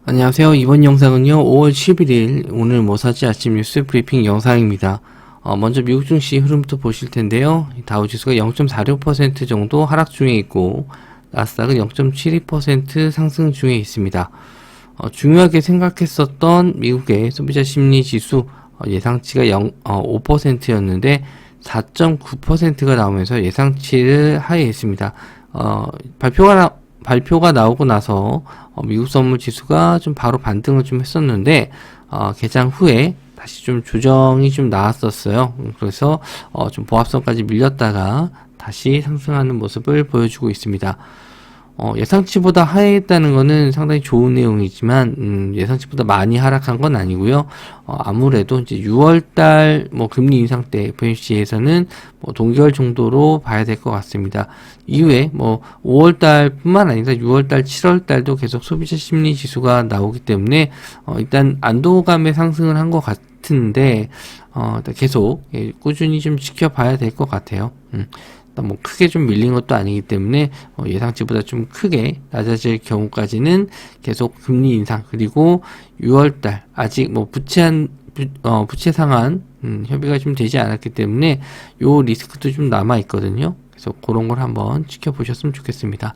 안녕하세요. 이번 영상은요, 5월 11일 오늘 뭐 사지 아침 뉴스 브리핑 영상입니다. 먼저 미국 증시 흐름부터 보실 텐데요. 다우지수가 0.46% 정도 하락 중에 있고 나스닥은 0.72% 상승 중에 있습니다. 중요하게 생각했었던 미국의 소비자 심리 지수 예상치가 5%였는데 4.9%가 나오면서 예상치를 하회했습니다. 발표가 나오고 나서 미국 선물 지수가 좀 바로 반등을 좀 했었는데 개장 후에 다시 좀 조정이 좀 나왔었어요. 그래서 좀 보합선까지 밀렸다가 다시 상승하는 모습을 보여주고 있습니다. 예상치보다 하회했다는 거는 상당히 좋은 내용이지만 예상치보다 많이 하락한 건 아니고요. 아무래도 이제 6월달 뭐 금리 인상 때 FOMC에서는 뭐 동결 정도로 봐야 될 것 같습니다. 이후에 뭐 5월달뿐만 아니라 6월달, 7월달도 계속 소비자 심리 지수가 나오기 때문에 일단 안도감의 상승을 한 것 같은데 계속 꾸준히 좀 지켜봐야 될 것 같아요. 뭐 크게 좀 밀린 것도 아니기 때문에 예상치보다 좀 크게 낮아질 경우까지는 계속 금리 인상, 그리고 6월달 아직 뭐 부채 상한 협의가 좀 되지 않았기 때문에 요 리스크도 좀 남아 있거든요. 그래서 그런 걸 한번 지켜보셨으면 좋겠습니다.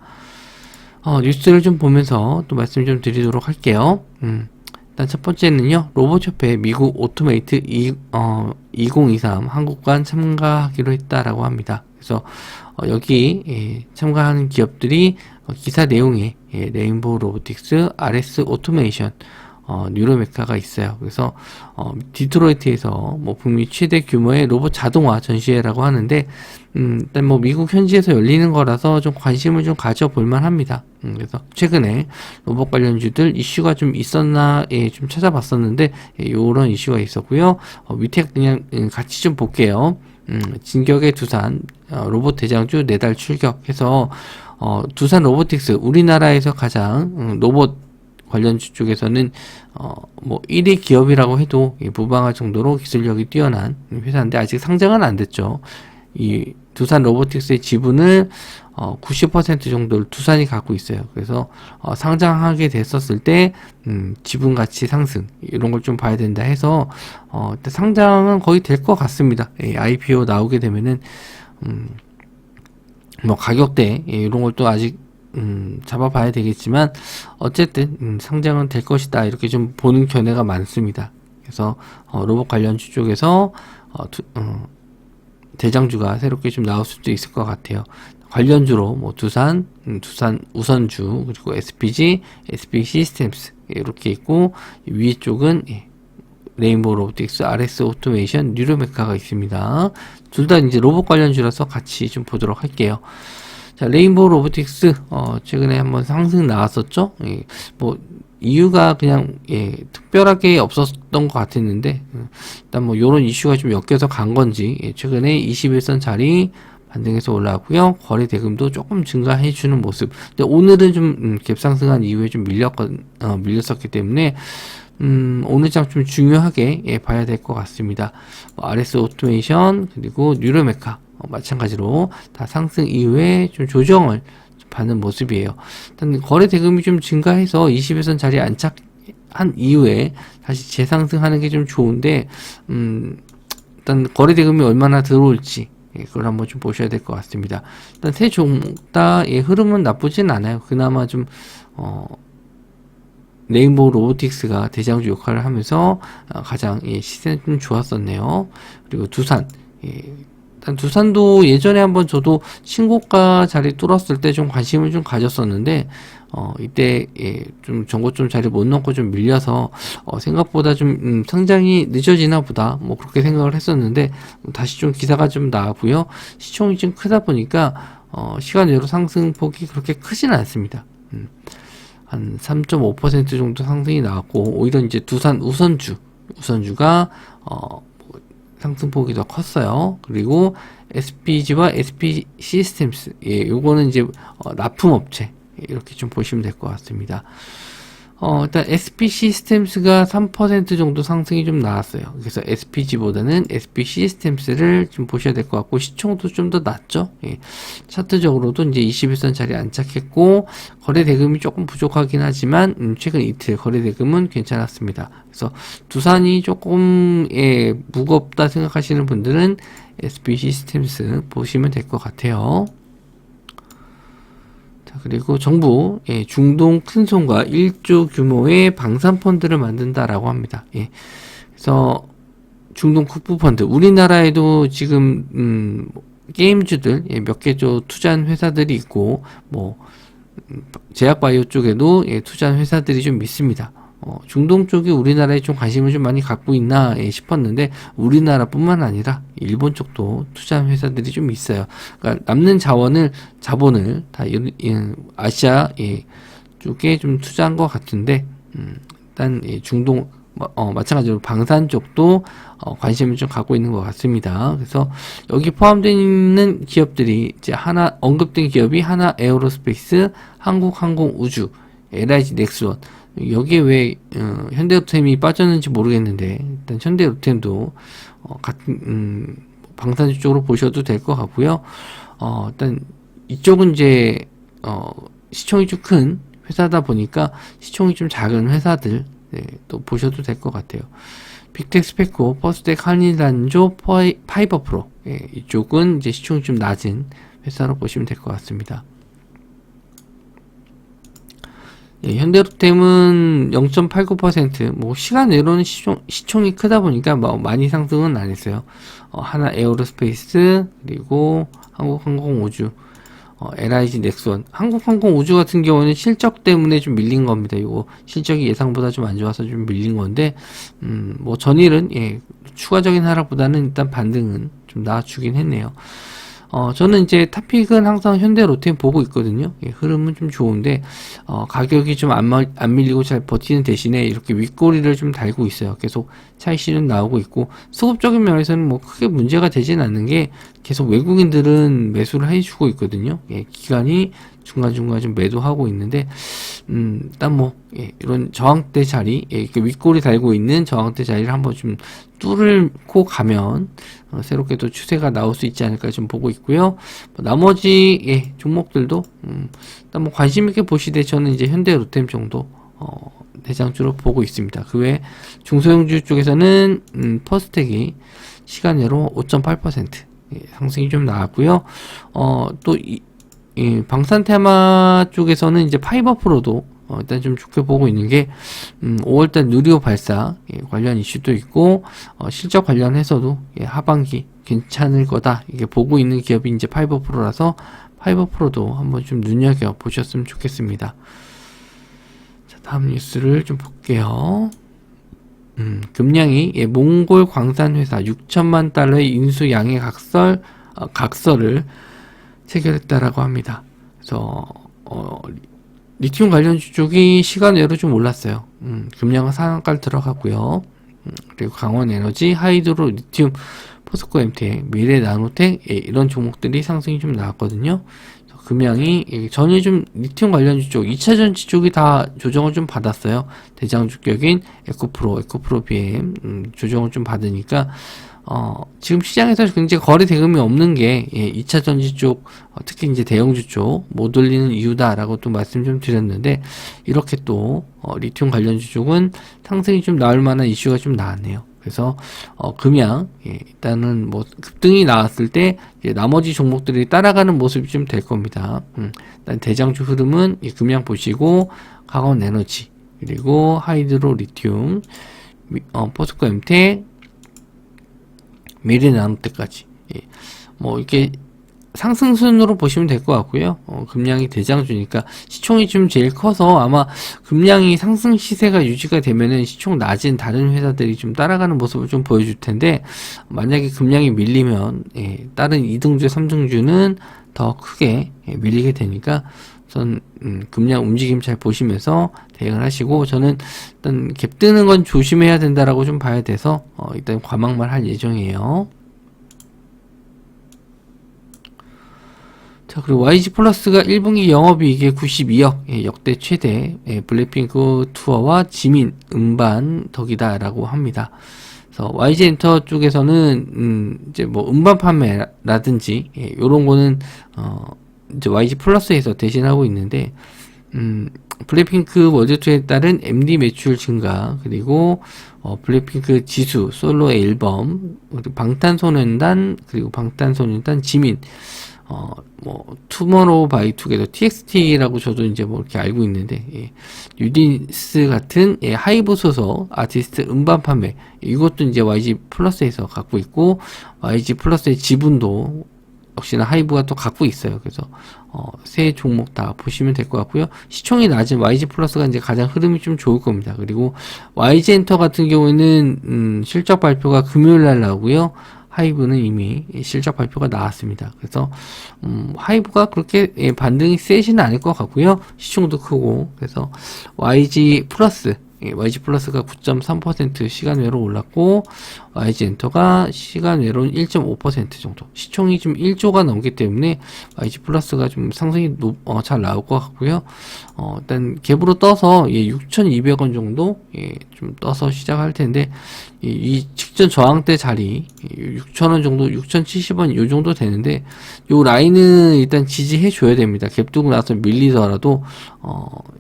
뉴스를 좀 보면서 또 말씀 좀 드리도록 할게요. 일단 첫 번째는요, 로봇협회 미국 오토메이트 2023 한국관 참가하기로 했다라고 합니다. 그래서 여기 참가하는 기업들이 기사 내용에 레인보우 로보틱스, RS 오토메이션, 뉴로메카가 있어요. 그래서 디트로이트에서 뭐 북미 최대 규모의 로봇 자동화 전시회라고 하는데 일단 뭐 미국 현지에서 열리는 거라서 좀 관심을 좀 가져볼 만합니다. 그래서 최근에 로봇 관련주들 이슈가 좀 있었나 좀 찾아봤었는데 요런 이슈가 있었고요. 밑에 그냥 같이 좀 볼게요. 진격의 두산 로봇 대장주 4달 출격해서 두산 로보틱스 우리나라에서 가장 로봇 관련주 쪽에서는 뭐 1위 기업이라고 해도 무방할 정도로 기술력이 뛰어난 회사인데 아직 상장은 안 됐죠. 이 두산 로보틱스의 지분을 90% 정도를 두산이 갖고 있어요. 그래서 상장하게 됐었을 때 지분 가치 상승 이런 걸 좀 봐야 된다 해서 상장은 거의 될 것 같습니다. IPO 나오게 되면은 뭐 가격대 이런 걸 또 아직 잡아봐야 되겠지만 어쨌든 상장은 될 것이다 이렇게 좀 보는 견해가 많습니다. 그래서 로봇 관련주 쪽에서 대장주가 새롭게 좀 나올 수도 있을 것 같아요. 관련주로 뭐 두산 우선주, 그리고 SPG, SP 시스템스 이렇게 있고 위에 쪽은 레인보우 로보틱스, RS 오토메이션, 뉴로메카가 있습니다. 둘 다 이제 로봇 관련주라서 같이 좀 보도록 할게요. 자, 레인보우 로보틱스 최근에 한번 상승 나왔었죠. 뭐 이유가 그냥 특별하게 없었던 것 같았는데 일단 뭐 요런 이슈가 좀 엮여서 간 건지 최근에 21선 자리 반등해서 올라왔고요. 거래 대금도 조금 증가해 주는 모습. 근데 오늘은 좀 갭상승한 이후에 좀 밀렸었기 때문에 오늘 장 좀 중요하게 봐야 될 것 같습니다. RS 오토메이션 그리고 뉴로메카 마찬가지로 다 상승 이후에 좀 조정을 받는 모습이에요. 일단 거래 대금이 좀 증가해서 20일선 자리에 안착한 이후에 다시 재상승하는 게 좀 좋은데 일단 거래 대금이 얼마나 들어올지 그걸 한번 좀 보셔야 될 것 같습니다. 일단 세 종목 다의 흐름은 나쁘진 않아요. 그나마 좀 레인보우 로보틱스가 대장주 역할을 하면서 가장 시세는 좀 좋았었네요. 그리고 두산 일단 두산도 예전에 한번 저도 신고가 자리 뚫었을 때 좀 관심을 좀 가졌었는데 이때 좀 전고점 자리 못 넣고 좀 밀려서 생각보다 좀 상장이 늦어지나 보다 뭐 그렇게 생각을 했었는데 다시 좀 기사가 좀 나왔고요. 시총이 좀 크다 보니까 시간 외로 상승폭이 그렇게 크지는 않습니다. 한 3.5% 정도 상승이 나왔고 오히려 이제 두산 우선주가 상승폭이 더 컸어요. 그리고 SPG와 SP 시스템스 요거는 이제 납품업체 이렇게 좀 보시면 될 것 같습니다. 일단 SP 시스템스가 3% 정도 상승이 좀 나왔어요. 그래서 SPG보다는 SP 시스템스를 좀 보셔야 될 것 같고, 시총도 좀 더 낮죠. 예. 차트적으로도 이제 21선 자리에 안착했고, 거래 대금이 조금 부족하긴 하지만, 최근 이틀 거래 대금은 괜찮았습니다. 그래서 두산이 조금, 무겁다 생각하시는 분들은 SP 시스템스 보시면 될 것 같아요. 그리고 정부 중동 큰손과 1조 규모의 방산펀드를 만든다라고 합니다. 그래서 중동 국부펀드, 우리나라에도 지금 게임주들 몇 개 좀 투자한 회사들이 있고, 뭐 제약바이오 쪽에도 투자한 회사들이 좀 있습니다. 중동 쪽이 우리나라에 좀 관심을 좀 많이 갖고 있나 싶었는데, 우리나라뿐만 아니라 일본 쪽도 투자한 회사들이 좀 있어요. 그러니까 남는 자본을 다 아시아 쪽에 좀 투자한 것 같은데, 일단 중동 마찬가지로 방산 쪽도 관심을 좀 갖고 있는 것 같습니다. 그래서 여기 포함되어 있는 기업들이 이제 언급된 기업이 하나 에어로스페이스, 한국항공우주, LIG 넥스원. 여기에 왜 현대로템이 빠졌는지 모르겠는데, 일단 현대로템도 같은 방산주 쪽으로 보셔도 될 것 같고요. 일단 이쪽은 이제 시총이 좀 큰 회사다 보니까 시총이 좀 작은 회사들 또 보셔도 될 것 같아요. 빅텍스페코, 퍼스텍, 한일단조, 파이버프로, 이쪽은 이제 시총이 좀 낮은 회사로 보시면 될 것 같습니다. 현대로템은 0.89%, 뭐 시간 내로는 시총이 크다 보니까 뭐 많이 상승은 안 했어요. 하나 에어로스페이스, 그리고 한국항공우주, LIG 넥스원. 한국항공우주 같은 경우는 실적 때문에 좀 밀린 겁니다. 이거 실적이 예상보다 좀 안 좋아서 좀 밀린 건데, 뭐 전일은 추가적인 하락보다는 일단 반등은 좀 나아주긴 했네요. 저는 이제 탑픽은 항상 현대로템 보고 있거든요. 흐름은 좀 좋은데, 가격이 좀 안 밀리고 잘 버티는 대신에 이렇게 윗꼬리를 좀 달고 있어요. 계속 차익실은 나오고 있고, 수급적인 면에서는 뭐 크게 문제가 되진 않는 게, 계속 외국인들은 매수를 해주고 있거든요. 기관이 중간중간 좀 매도하고 있는데, 일단 뭐, 이런 저항대 자리, 이렇게 윗꼬리 달고 있는 저항대 자리를 한번 좀 뚫고 가면, 새롭게 또 추세가 나올 수 있지 않을까 좀 보고 있고요. 나머지, 종목들도, 일단 뭐 관심있게 보시되 저는 이제 현대로템 정도, 대장주로 보고 있습니다. 그 외에 중소형주 쪽에서는, 퍼스텍이 시간으로 5.8%, 상승이 좀 나왔고요. 또, 방산 테마 쪽에서는 이제 파이버프로도 일단 좀 좋게 보고 있는 게 5월달 누리호 발사 관련 이슈도 있고 실적 관련해서도 하반기 괜찮을 거다 이게 보고 있는 기업이 이제 파이버프로라서 파이버프로도 한번 좀 눈여겨 보셨으면 좋겠습니다. 자, 다음 뉴스를 좀 볼게요. 금량이 몽골 광산 회사 6천만 달러의 인수 양해 각서를 체결했다라고 합니다. 그래서 리튬 관련주 쪽이 시간외로 좀 올랐어요. 금량은 상한가를 들어갔고요. 그리고 강원에너지, 하이드로 리튬, 포스코 MTech, 미래나노텍 이런 종목들이 상승이 좀 나왔거든요. 금량이 전에 좀 리튬 관련주 쪽, 2차전지 쪽이 다 조정을 좀 받았어요. 대장주격인 에코프로 BM 조정을 좀 받으니까 지금 시장에서 굉장히 거래 대금이 없는 게 2차 전지 쪽, 특히 이제 대형주 쪽 못 올리는 이유다라고 또 말씀 좀 드렸는데 이렇게 또 리튬 관련주 쪽은 상승이 좀 나올 만한 이슈가 좀 나왔네요. 그래서 금양 일단은 뭐 급등이 나왔을 때 나머지 종목들이 따라가는 모습이 좀 될 겁니다. 일단 대장주 흐름은 금양 보시고 강원에너지 그리고 하이드로 리튬, 포스코 MTech, 미래나노텍까지 뭐 이렇게 상승순으로 보시면 될 것 같고요. 금량이 대장주니까 시총이 좀 제일 커서 아마 금량이 상승 시세가 유지가 되면은 시총 낮은 다른 회사들이 좀 따라가는 모습을 좀 보여줄 텐데 만약에 금량이 밀리면 다른 2등주, 3등주는 더 크게 밀리게 되니까 우선 금량 움직임 잘 보시면서 대응을 하시고 저는 일단 갭 뜨는 건 조심해야 된다라고 좀 봐야 돼서 일단 과망만 할 예정이에요. 자, 그리고 YG 플러스가 1분기 영업이익이 92억, 역대 최대, 블랙핑크 투어와 지민 음반 덕이다라고 합니다. 그래서 YG 엔터 쪽에서는 이제 뭐 음반 판매라든지 요런 거는 이제 YG 플러스에서 대신하고 있는데 블랙핑크 월드투어에 따른 MD 매출 증가, 그리고 블랙핑크 지수 솔로 앨범, 그리고 방탄소년단, 그리고 방탄소년단 지민, 뭐 투모로우 바이 투게더 TXT라고 저도 이제 뭐 이렇게 알고 있는데, 뉴진스 같은 하이브 소속 아티스트 음반 판매, 이것도 이제 YG 플러스에서 갖고 있고, YG 플러스의 지분도 역시나 하이브가 또 갖고 있어요. 그래서 세 종목 다 보시면 될 것 같고요. 시총이 낮은 YG 플러스가 이제 가장 흐름이 좀 좋을 겁니다. 그리고 YG 엔터 같은 경우에는 실적 발표가 금요일 날 나오고요. 하이브는 이미 실적 발표가 나왔습니다. 그래서 하이브가 그렇게 반등이 세지는 않을 것 같고요. 시총도 크고, 그래서 YG 플러스가 9.3% 시간외로 올랐고, YG 엔터가 시간외로는 1.5% 정도. 시총이 좀 1조가 넘기 때문에 YG 플러스가 좀 상승이 잘 나올 것 같고요. 일단 갭으로 떠서 6,200원 정도 좀 떠서 시작할 텐데, 이 직전 저항대 자리 6,000원 정도, 6,070원 요 정도 되는데, 요 라인은 일단 지지해 줘야 됩니다. 갭 두고 나서 밀리더라도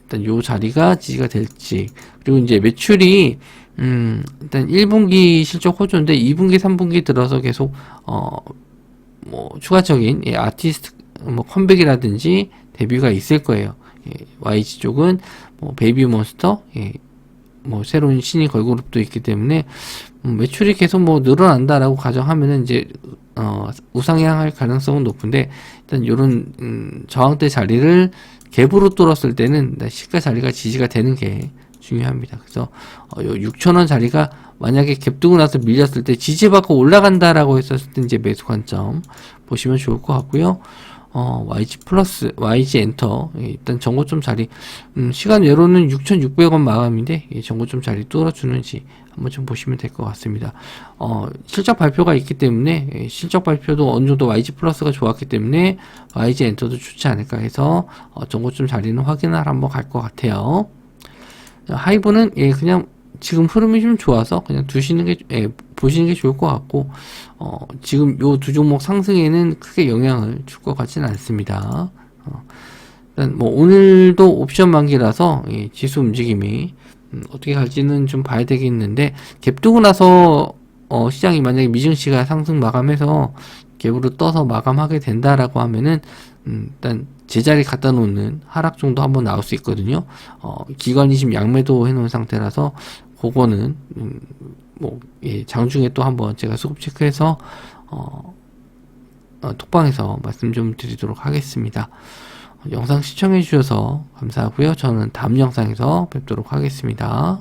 일단 요 자리가 지지가 될지. 그리고 이제 매출이 일단 1분기 실적 호조인데 2분기, 3분기 들어서 계속 뭐 추가적인 아티스트 뭐 컴백이라든지 데뷔가 있을 거예요. YG 쪽은 뭐 베이비몬스터, 뭐 새로운 신인 걸그룹도 있기 때문에 매출이 계속 뭐 늘어난다라고 가정하면은 이제 우상향할 가능성은 높은데, 일단 요런 저항대 자리를 갭으로 뚫었을 때는 시가 자리가 지지가 되는 게 중요합니다. 그래서 요 6,000원 자리가 만약에 갭 두고 나서 밀렸을 때 지지받고 올라간다라고 했었을 때 이제 매수 관점 보시면 좋을 것 같고요. YG 플러스, YG 엔터, 일단 정고점 자리, 시간 외로는 6,600원 마감인데, 정고점 자리 뚫어주는지 한번 좀 보시면 될 것 같습니다. 실적 발표가 있기 때문에, 실적 발표도 어느 정도 YG 플러스가 좋았기 때문에, YG 엔터도 좋지 않을까 해서, 정고점 자리는 확인을 한번 갈 것 같아요. 하이브는, 그냥 지금 흐름이 좀 좋아서 그냥 보시는 게 좋을 것 같고, 지금 요 두 종목 상승에는 크게 영향을 줄 것 같지는 않습니다. 일단 뭐 오늘도 옵션 만기라서 지수 움직임이 어떻게 갈지는 좀 봐야 되겠는데, 갭 두고 나서 시장이 만약에 미증시가 상승 마감해서 갭으로 떠서 마감하게 된다라고 하면은 일단 제자리 갖다 놓는 하락 정도 한번 나올 수 있거든요. 기관이 지금 양매도 해놓은 상태라서 그거는 장중에 또 한번 제가 수급 체크해서 톡방에서 말씀 좀 드리도록 하겠습니다. 영상 시청해 주셔서 감사하고요. 저는 다음 영상에서 뵙도록 하겠습니다.